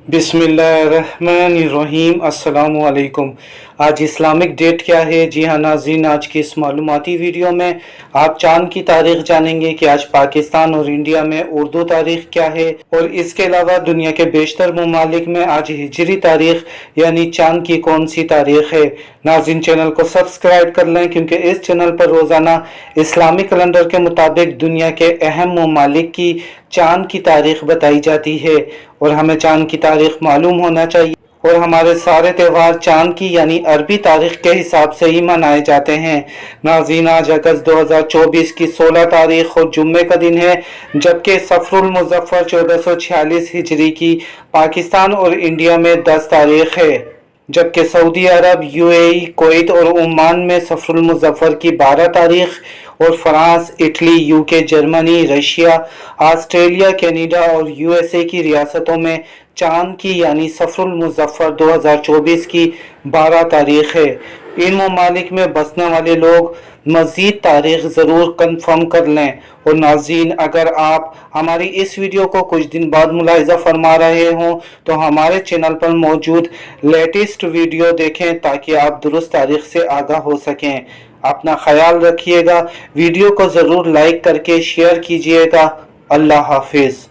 बिस्मिल्लाहिर्रहमानिर्रहीम। अस्सलामु अलैकुम। आज इस्लामिक डेट क्या है? जी हाँ नाज़रीन, आज की इस मालूमाती वीडियो में आप चांद की तारीख जानेंगे कि आज पाकिस्तान और इंडिया में उर्दू तारीख क्या है, और इसके अलावा दुनिया के बेशतर ममालिक में आज हिजरी तारीख यानी चांद की कौन सी तारीख है। नाज़रीन, चैनल को सब्सक्राइब कर लें क्योंकि इस चैनल पर रोज़ाना इस्लामिक कैलेंडर के मुताबिक दुनिया के अहम ममालिक की चांद की तारीख बताई जाती है और हमें चांद की तारीख मालूम होना चाहिए। और हमारे सारे त्यौहार चांद की यानी अरबी तारीख के हिसाब से ही मनाए जाते हैं। नाज़रीन, आज अगस्त 2024 की 16 तारीख और जुम्मे का दिन है, जबकि सफरुल मुज़फ्फर 1446 हिजरी की पाकिस्तान और इंडिया में 10 तारीख है, जबकि सऊदी अरब, यूएई, कुवैत और ओमान में सफरुल मुज़फ्फर की 12 तारीख और France, Italy, UK, Germany, Russia, Australia, Canada और यूएसए की रियासतों में चांद की यानी सफरुल मुज़फ्फर 2024 की 12 तारीख है। इन ममालिक में बसने वाले लोग मज़ीद तारीख ज़रूर कंफर्म कर लें। और नाज़रीन, अगर आप हमारी इस वीडियो को कुछ दिन बाद मुलाहिज़ा फरमा रहे हों तो हमारे चैनल पर मौजूद लेटेस्ट वीडियो देखें ताकि आप दुरुस्त तारीख से आगाह हो सकें। अपना ख्याल रखिएगा। वीडियो को ज़रूर लाइक करके शेयर कीजिएगा। अल्लाह हाफिज़।